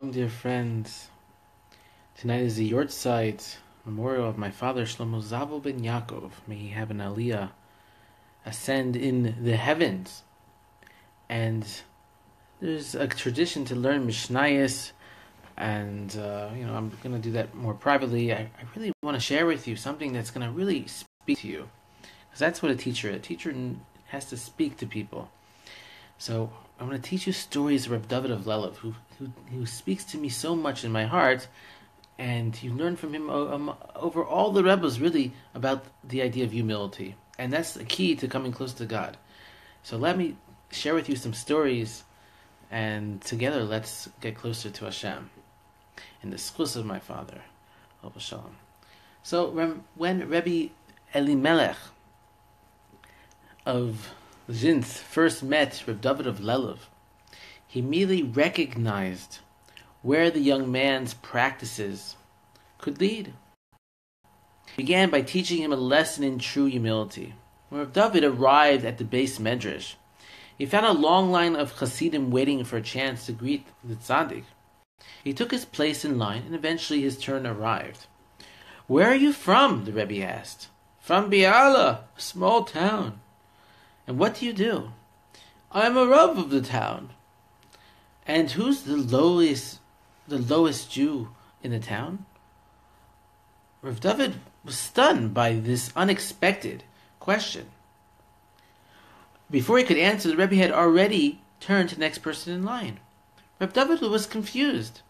Dear friends, tonight is the Yortzeit memorial of my father Shlomo Zavel ben Yaakov. May he have an aliyah, ascend in the heavens. And there's a tradition to learn Mishnayos, and I'm going to do that more privately. I really want to share with you something that's going to really speak to you, because that's what a teacher is. A teacher has to speak to people. So I'm going to teach you stories of Reb Dovid of Lelov, who speaks to me so much in my heart, and you learn from him over all the Rebbe's really about the idea of humility, and that's the key to coming close to God. So let me share with you some stories, and together let's get closer to Hashem in the schus of my father. Shalom. So when Rebbe Elimelech of Zins first met Reb Dovid of Lelov, he immediately recognized where the young man's practices could lead. He began by teaching him a lesson in true humility. When Reb Dovid arrived at the base medrash, he found a long line of Hasidim waiting for a chance to greet the tzaddik. He took his place in line, and eventually his turn arrived. "Where are you from?" the Rebbe asked. "From Biala, a small town." "And what do you do?" "I am a Rav of the town." "And who's the lowest Jew in the town?" Rav Dovid was stunned by this unexpected question. Before he could answer, the Rebbe had already turned to the next person in line. Rav Dovid was confused.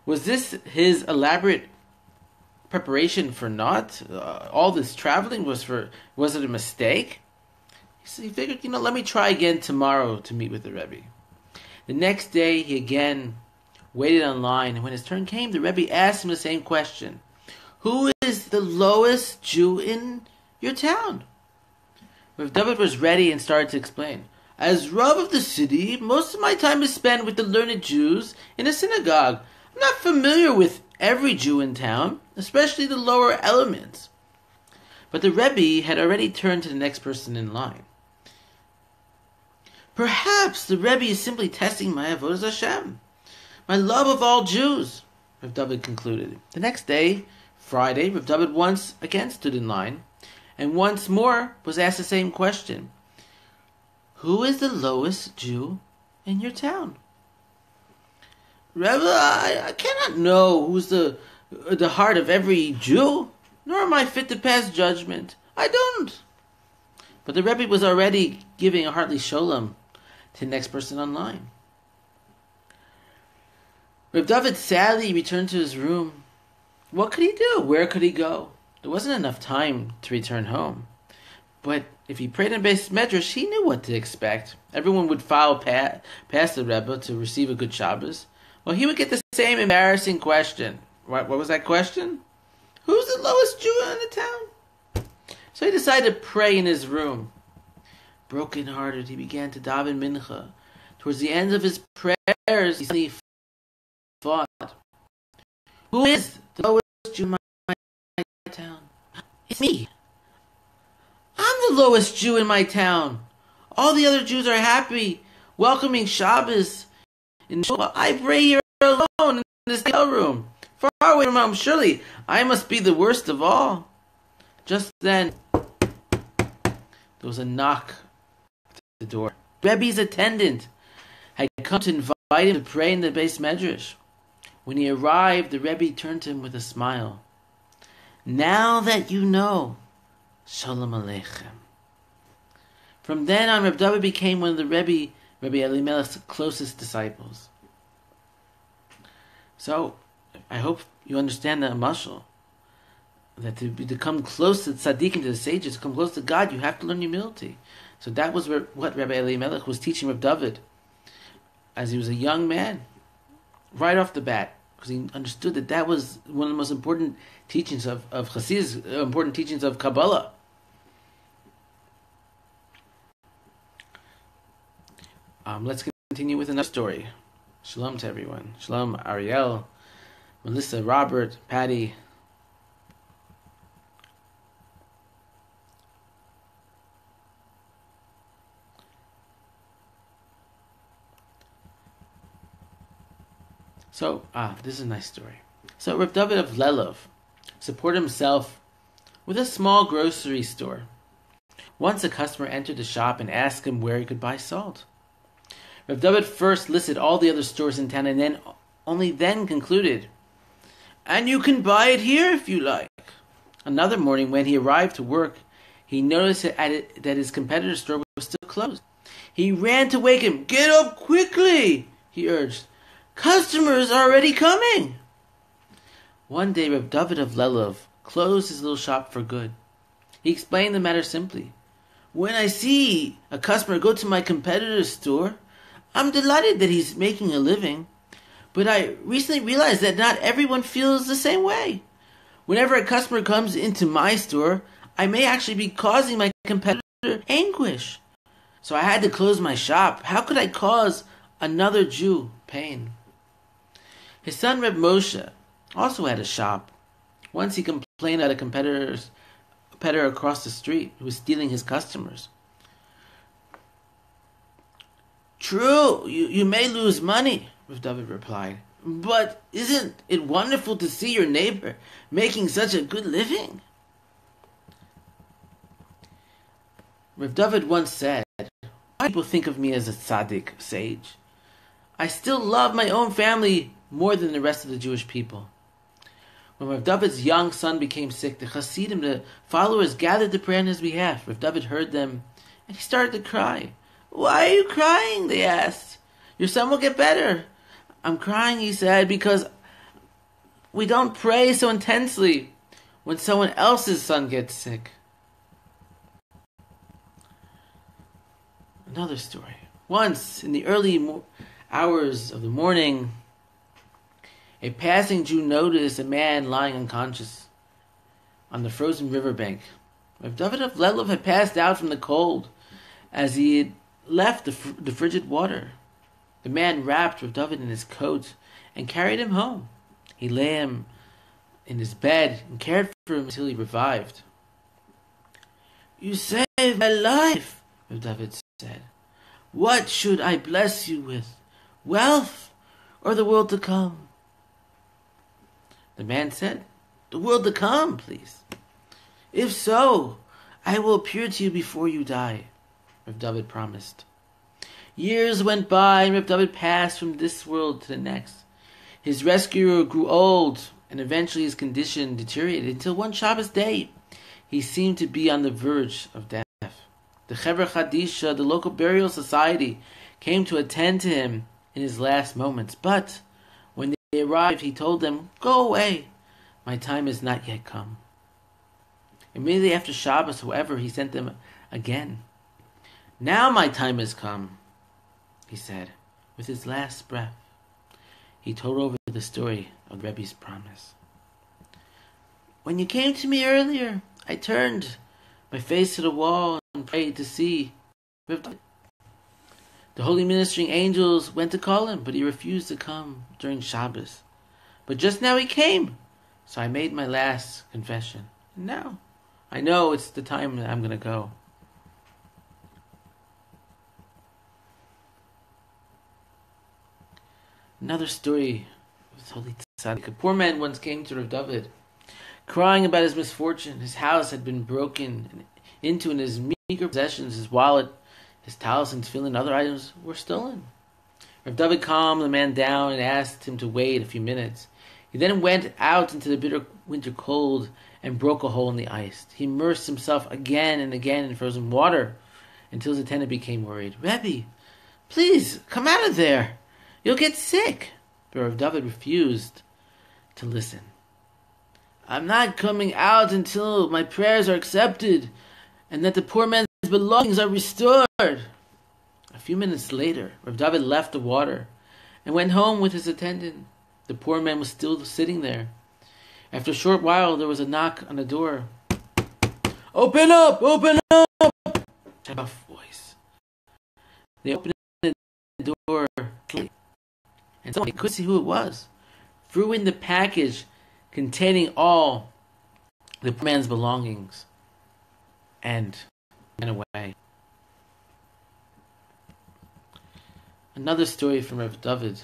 Was this his elaborate preparation for naught? All this traveling was it a mistake? He figured, let me try again tomorrow to meet with the Rebbe. The next day, he again waited on line, and when his turn came, the Rebbe asked him the same question. "Who is the lowest Jew in your town?" Rav Dovid was ready and started to explain. "As Rav of the city, most of my time is spent with the learned Jews in a synagogue. I'm not familiar with every Jew in town, especially the lower elements." But the Rebbe had already turned to the next person in line. "Perhaps the Rebbe is simply testing my avodas Hashem, my love of all Jews," Rav Dovid concluded. The next day, Friday, Rav Dovid once again stood in line, and once more was asked the same question. "Who is the lowest Jew in your town?" "Rebbe, I cannot know who's the heart of every Jew, nor am I fit to pass judgment. I don't." But the Rebbe was already giving a heartly sholem to the next person online. Reb Dovid sadly returned to his room. What could he do? Where could he go? There wasn't enough time to return home. But if he prayed in Beis Medrash, he knew what to expect. Everyone would file past the Rebbe to receive a good Shabbos. Well, he would get the same embarrassing question. What was that question? Who's the lowest Jew in the town? So he decided to pray in his room. Broken-hearted, he began to daven mincha. Towards the end of his prayers, he suddenly thought, "Who is the lowest Jew in my town? It's me. I'm the lowest Jew in my town. All the other Jews are happy, welcoming Shabbos. I pray here alone in this hotel room, far away from home. Surely I must be the worst of all." Just then, there was a knock at the door. Rebbe's attendant had come to invite him to pray in the Beis Medrash. When he arrived, the Rebbe turned to him with a smile. "Now that you know, Shalom Aleichem." From then on, Reb Dovid became one of the Rebbe Elimelech's closest disciples. So, I hope you understand that mashal. That to come close to the tzaddikim, to the sages, to come close to God, you have to learn humility. So that was what Rebbe Elimelech was teaching Reb Dovid as he was a young man, right off the bat, because he understood that was one of the most important teachings of Chassidus, important teachings of Kabbalah. Let's continue with another story. Shalom to everyone. Shalom, Ariel, Melissa, Robert, Patty. This is a nice story. So Reb Dovid of Lelov supported himself with a small grocery store. Once a customer entered the shop and asked him where he could buy salt. Reb Dovid first listed all the other stores in town and only then concluded, "And you can buy it here if you like." Another morning when he arrived to work, he noticed that his competitor's store was still closed. He ran to wake him. "Get up quickly," he urged. "Customers are already coming." One day Reb Dovid of Lelov closed his little shop for good. He explained the matter simply. "When I see a customer go to my competitor's store, I'm delighted that he's making a living. But I recently realized that not everyone feels the same way. Whenever a customer comes into my store, I may actually be causing my competitor anguish. So I had to close my shop. How could I cause another Jew pain?" His son Reb Moshe also had a shop. Once he complained about a competitor across the street who was stealing his customers. "True, you may lose money," Reb Dovid replied. "But isn't it wonderful to see your neighbor making such a good living?" Reb Dovid once said, "Why do people think of me as a tzaddik, sage? I still love my own family more than the rest of the Jewish people." When Reb Dovid's young son became sick, the Hasidim, the followers, gathered to pray on his behalf. Reb Dovid heard them, and he started to cry. "Why are you crying?" they asked. "Your son will get better." "I'm crying," he said, "because we don't pray so intensely when someone else's son gets sick." Another story. Once, in the early hours of the morning, a passing Jew noticed a man lying unconscious on the frozen riverbank. Reb Dovid of Lelov had passed out from the cold as he had left the frigid water. The man wrapped Reb Dovid in his coat and carried him home. He lay him in his bed and cared for him until he revived. "You saved my life," Reb Dovid said. "What should I bless you with, wealth or the world to come?" The man said, "The world to come, please." "If so, I will appear to you before you die," Reb Dovid promised. Years went by, and Reb Dovid passed from this world to the next. His rescuer grew old, and eventually his condition deteriorated until one Shabbos day, he seemed to be on the verge of death. The Chevra Chadisha, the local burial society, came to attend to him in his last moments. But when they arrived, he told them, "Go away, my time has not yet come." Immediately after Shabbos, however, he sent them again. "Now my time has come," he said, with his last breath. He told over the story of the Rebbe's promise. "When you came to me earlier, I turned my face to the wall and prayed to see Reb Dovid. The holy ministering angels went to call him, but he refused to come during Shabbos. But just now he came, so I made my last confession. And now I know it's the time that I'm going to go." Another story with Holy Tzaddik. A poor man once came to Reb Dovid, crying about his misfortune. His house had been broken into, and his meager possessions, his wallet, his talis and tefillin, and other items were stolen. Reb Dovid calmed the man down and asked him to wait a few minutes. He then went out into the bitter winter cold and broke a hole in the ice. He immersed himself again and again in frozen water until his attendant became worried. "Rebbe, please come out of there. You'll get sick." But Reb Dovid refused to listen. "I'm not coming out until my prayers are accepted and that the poor man's belongings are restored." A few minutes later, Reb Dovid left the water and went home with his attendant. The poor man was still sitting there. After a short while, there was a knock on the door. "Open up! Open up!" A rough voice. They opened the door, and someone could see who it was, threw in the package containing all the poor man's belongings, and ran away. Another story from Reb Dovid.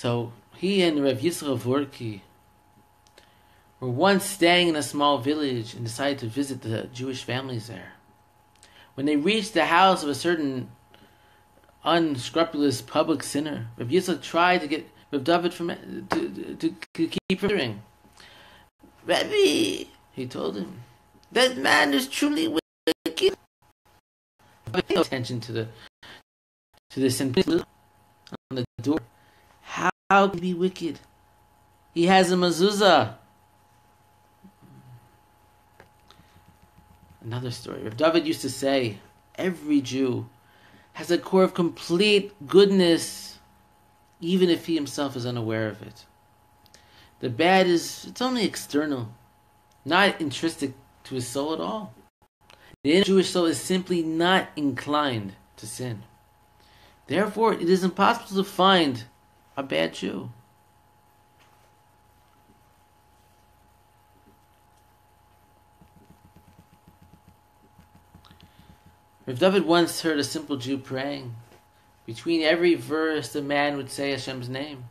So he and Rav Yisrael Vorki were once staying in a small village and decided to visit the Jewish families there. When they reached the house of a certain unscrupulous public sinner, Rav Yisrael tried to get Rav Dovid to keep from hearing. Rebbe, he told him, that man is truly wicked. Pay attention to the sentence on the door. How can he be wicked? He has a mezuzah. Another story. Rav Dovid used to say, every Jew has a core of complete goodness, even if he himself is unaware of it. The bad it's only external, not intrinsic to his soul at all. The inner Jewish soul is simply not inclined to sin. Therefore, it is impossible to find a bad Jew. Rav Dovid once heard a simple Jew praying. Between every verse, the man would say Hashem's name.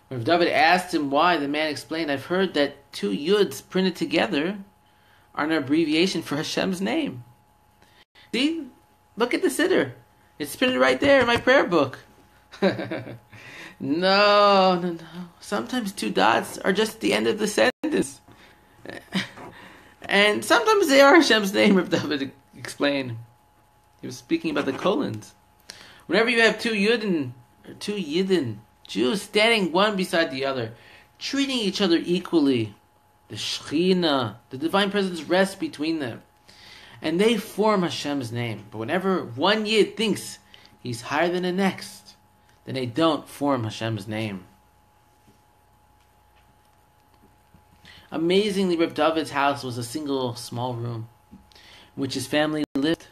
When Rav Dovid asked him why, the man explained, I've heard that 2 yuds printed together are an abbreviation for Hashem's name. See? Look at the siddur. It's printed right there in my prayer book. No. Sometimes 2 dots are just the end of the sentence. And sometimes they are Hashem's name, Rav Dovid explained. He was speaking about the colons. Whenever you have 2 yidden, Jews standing one beside the other, treating each other equally, the Shekhinah, the divine presence rests between them, and they form Hashem's name. But whenever one Yid thinks he's higher than the next, then they don't form Hashem's name. Amazingly, Reb Dovid's house was a single small room in which his family lived.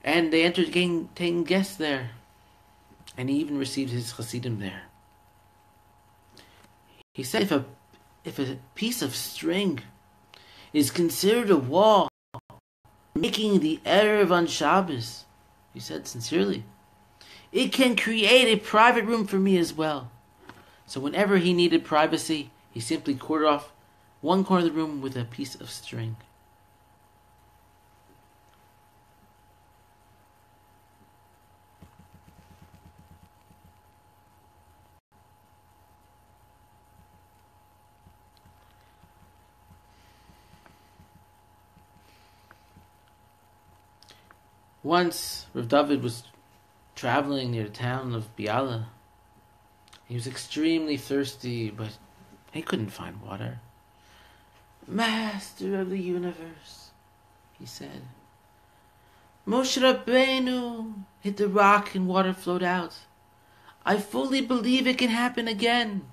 And they entered taking guests there. And he even received his chassidim there. He said if a piece of string is considered a wall, making the Erev on Shabbos, he said sincerely, it can create a private room for me as well. So whenever he needed privacy, he simply corded off one corner of the room with a piece of string. Once, Rav Dovid was traveling near the town of Biala. He was extremely thirsty, but he couldn't find water. Master of the universe, he said, Moshe Rabbeinu hit the rock and water flowed out. I fully believe it can happen again.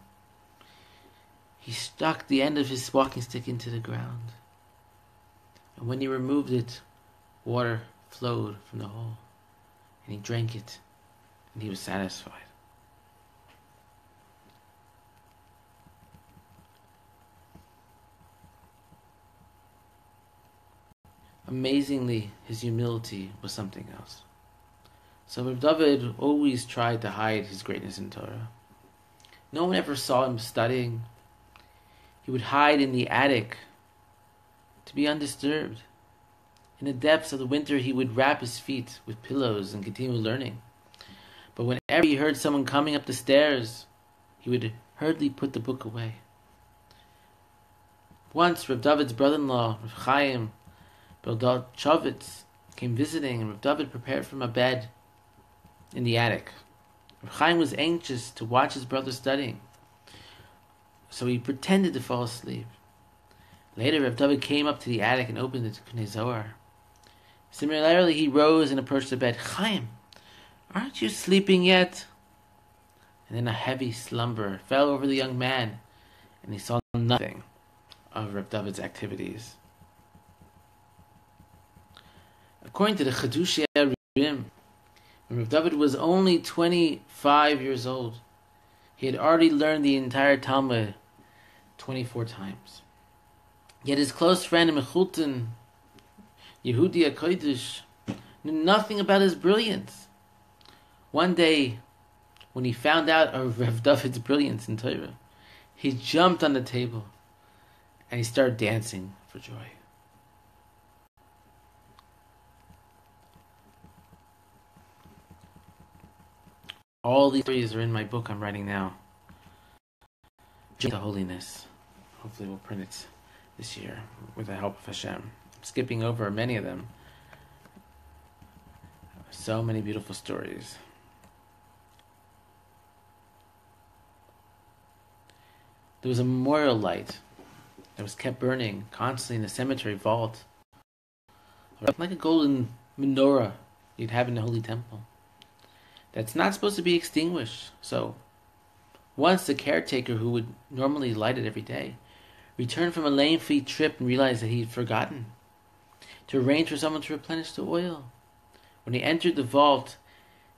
He stuck the end of his walking stick into the ground. And when he removed it, water flowed from the hole, and he drank it, and he was satisfied. Amazingly, his humility was something else. So Rav Dovid always tried to hide his greatness in Torah. No one ever saw him studying. He would hide in the attic to be undisturbed. In the depths of the winter, he would wrap his feet with pillows and continue learning. But whenever he heard someone coming up the stairs, he would hurriedly put the book away. Once, Rav Dovid's brother-in-law, Rav Chaim Beldachovitz, came visiting, and Rav Dovid prepared for him a bed in the attic. Rav Chaim was anxious to watch his brother studying, so he pretended to fall asleep. Later, Rav Dovid came up to the attic and opened it to Kunei Zohar. Similarly, he rose and approached the bed. Chaim, aren't you sleeping yet? And then a heavy slumber fell over the young man, and he saw nothing of Rav Dovid's activities. According to the Chedushei Rim, when Rav Dovid was only 25 years old, he had already learned the entire Talmud 24 times. Yet his close friend Mechulton, Yehudi HaKodesh, knew nothing about his brilliance. One day, when he found out of Rav Dovid's brilliance in Torah, he jumped on the table and he started dancing for joy. All these stories are in my book I'm writing now, The Holiness. Hopefully we'll print it this year with the help of Hashem. I'm skipping over many of them. So many beautiful stories. There was a memorial light that was kept burning constantly in the cemetery vault, like a golden menorah you'd have in the Holy Temple. That's not supposed to be extinguished. So, once the caretaker, who would normally light it every day, returned from a lengthy trip and realized that he had forgotten to arrange for someone to replenish the oil. When he entered the vault,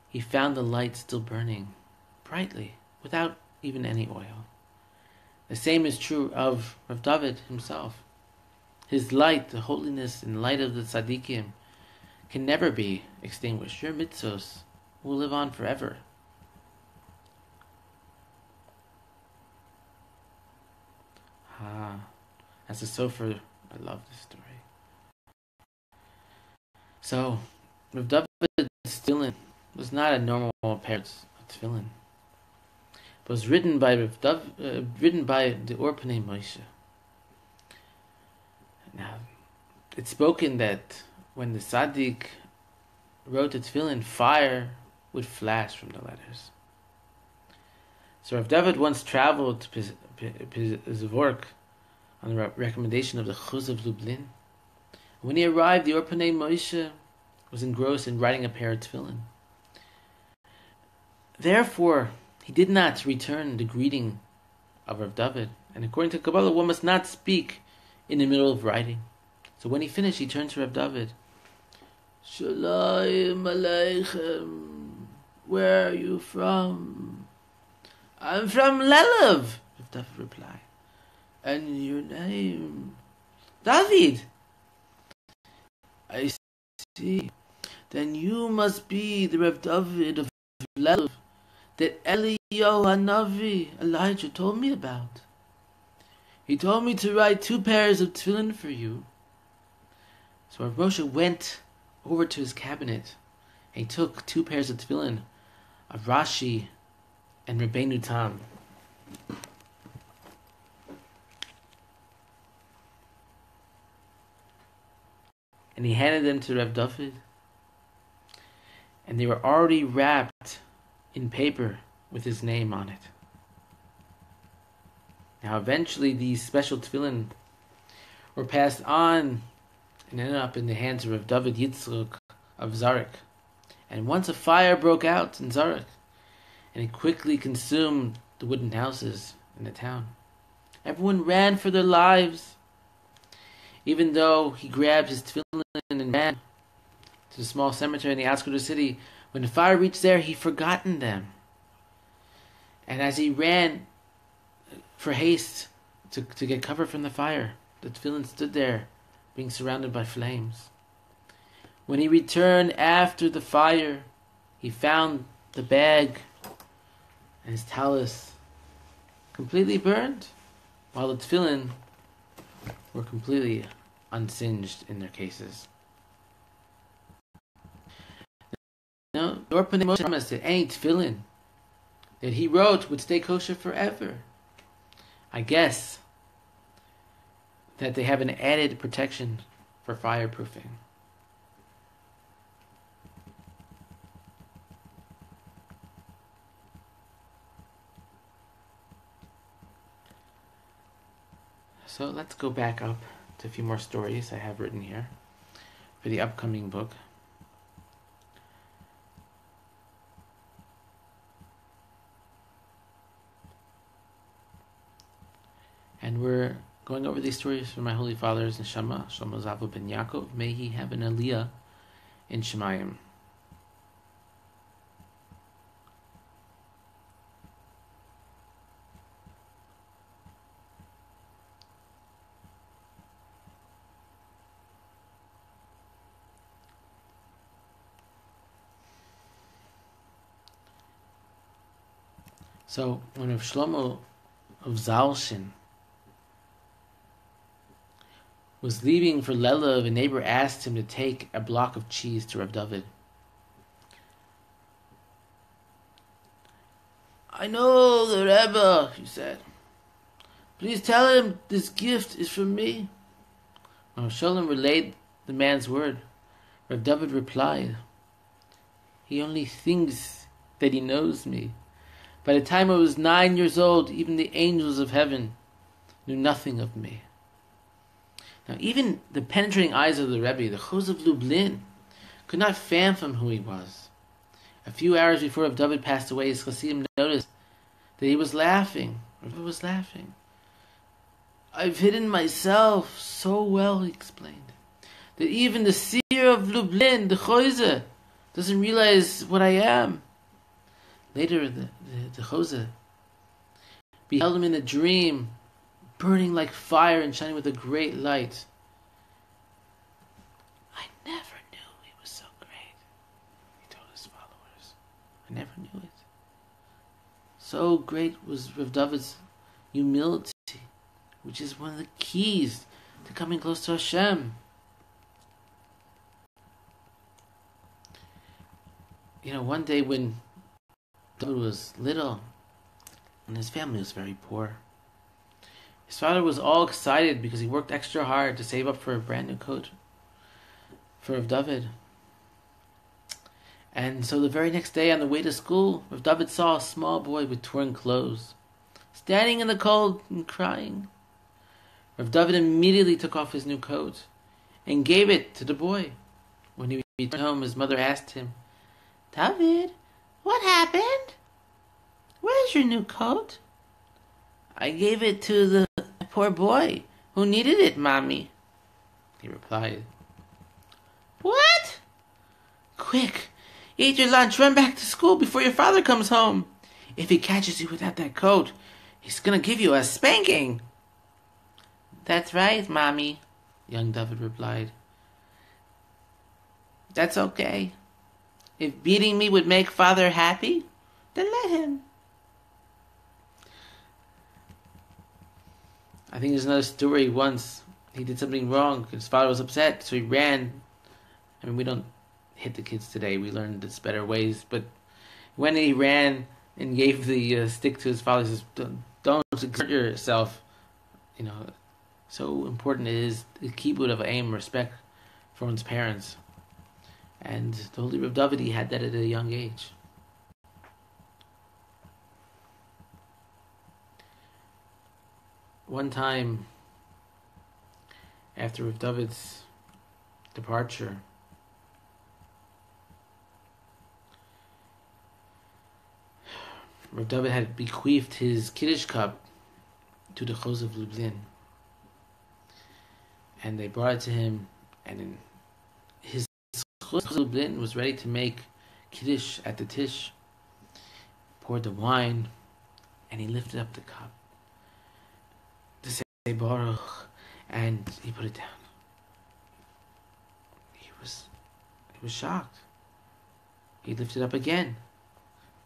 he found the light still burning brightly, without even any oil. The same is true of Dovid himself. His light, the holiness and light of the tzaddikim, can never be extinguished. Your mitzvos will live on forever. As a sofer, I love this story. So, Rav Dovid's tefillin was not a normal pair of tefillin. It was written by the Orpanei Moshe. Now, it's spoken that when the tzaddik wrote the tefillin, fire would flash from the letters. So Rav Dovid once traveled to Pizvork on the recommendation of the Chuz of Lublin. When he arrived, the Orpanei Moshe was engrossed in writing a pair of tefillin. Therefore, he did not return the greeting of Rav Dovid. And according to Kabbalah, one must not speak in the middle of writing. So when he finished, he turned to Rav Dovid. Shalom Aleichem. Where are you from? I'm from Lelov, Rav Dovid replied. And your name? Dovid. I see. Then you must be the Rav Dovid of Lelov that Eliyahu Hanavi, Elijah, told me about. He told me to write 2 pairs of tefillin for you. So Rav Moshe went over to his cabinet and he took 2 pairs of tefillin of Rashi and Rabbeinu Tam. And he handed them to Rav Dovid. And they were already wrapped in paper with his name on it. Now eventually these special tefillin were passed on and ended up in the hands of Rav Dovid Yitzchak of Zarek. And once a fire broke out in Zarek, and it quickly consumed the wooden houses in the town. Everyone ran for their lives, even though he grabbed his tefillin and ran to the small cemetery in the outskirts of the city. When the fire reached there, he'd forgotten them. And as he ran for haste to get cover from the fire, the tefillin stood there, being surrounded by flames. When he returned after the fire, he found the bag and his talus completely burned, while the tefillin were completely unsinged in their cases. Now, the Orpanei Moshe promised that any tefillin that he wrote would stay kosher forever. I guess that they have an added protection for fireproofing. So let's go back up to a few more stories I have written here for the upcoming book. And we're going over these stories from my Holy Father's Neshama, Shlomo Zavu ben Yaakov. May he have an aliyah in Shemayim. So when Rav Shlomo of Zalshin was leaving for Lelov, a neighbor asked him to take a block of cheese to Rav Dovid. "I know the Rebbe," he said. "Please tell him this gift is from me." When Rav Shalom relayed the man's word, Rav Dovid replied, "He only thinks that he knows me. By the time I was 9 years old, even the angels of heaven knew nothing of me." Now, even the penetrating eyes of the Rebbe, the Chos of Lublin, could not fathom who he was. A few hours before Rav Dovid passed away, his Chassidim noticed that he was laughing. Rav was laughing. "I've hidden myself so well," he explained, "that even the seer of Lublin, the Chose, doesn't realize what I am." Later, the Chose beheld him in a dream, burning like fire and shining with a great light. "I never knew he was so great," he told his followers. "I never knew it." So great was Rav Dovid's humility, which is one of the keys to coming close to Hashem. One day when Dovid was little, and his family was very poor, his father was all excited because he worked extra hard to save up for a brand new coat for Rav Dovid. And so the very next day on the way to school, Rav Dovid saw a small boy with torn clothes, standing in the cold and crying. Rav Dovid immediately took off his new coat and gave it to the boy. When he returned home, his mother asked him, "Dovid, what happened? Where's your new coat?" "I gave it to the poor boy who needed it, Mommy," he replied. "What? Quick, eat your lunch, run back to school before your father comes home. If he catches you without that coat, he's going to give you a spanking." "That's right, Mommy," young Dovid replied. "That's okay. If beating me would make Father happy, then let him." I think there's another story. Once he did something wrong. His father was upset, so he ran. I mean, we don't hit the kids today. We learned there's better ways. But when he ran and gave the stick to his father, he says, "Don't exert yourself." So important it is the kibbud of aim, respect for one's parents. And the Holy Rav Dovid, he had that at a young age. One time, after Rav Dovid's departure, Rav Dovid had bequeathed his Kiddush cup to the Chos of Lublin. And they brought it to him, and in his Chos of Lublin was ready to make Kiddush at the Tish. Poured the wine, and he lifted up the cup to say Baruch, and he put it down. He was shocked. He lifted it up again.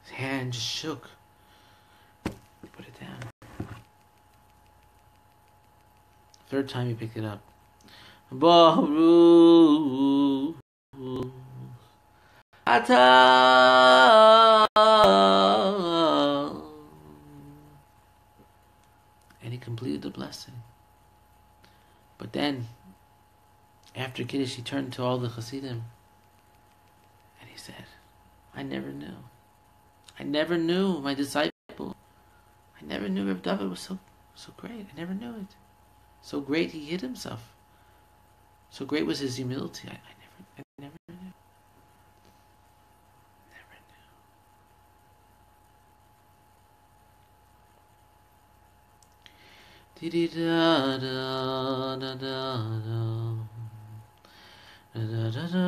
His hand just shook. He put it down. Third time he picked it up. Baruch Atah. And he completed the blessing. But then, after Kiddush, he turned to all the Hasidim and he said, "I never knew. I never knew my disciple. I never knew Rav Dovid was so great. I never knew it. So great he hid himself. So great was his humility. I never knew. Never knew." Dee da da da da da da da da.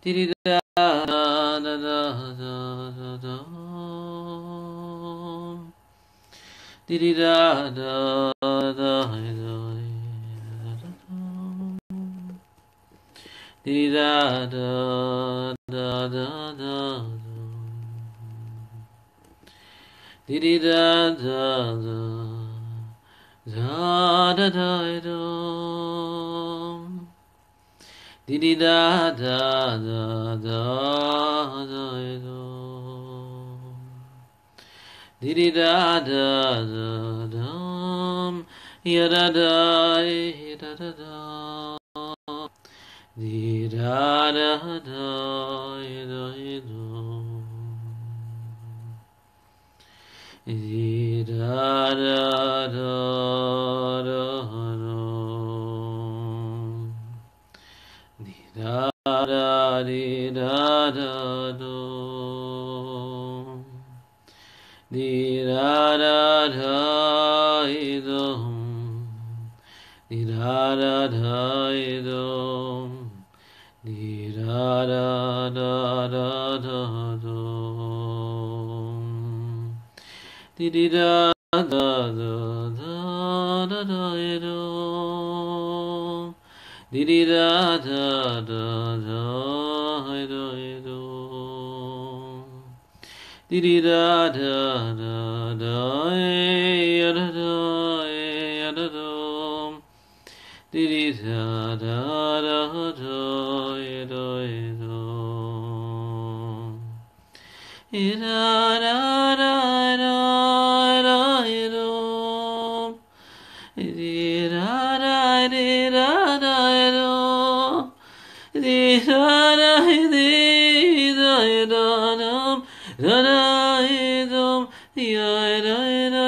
Dee da da da da da da. Dee da da da da. Dee da da da da da. Di di da da da da da dum. Di di da da da da da dum. Di di da da da dum. Ya da da da da da. Di da da da da dum. Di da da da da dum. Di da da di da da dum. Di da da da dum. Di da da da dum. Di da da da da da dum. Di di da da da da da da dum. Di di da da da da da dum. Di di da da da da da da da dum. Di di da da da da da dum. Di da da da da da dum. Di da da di da da dum. Di da da di da da dum. Da da dum. Ya da da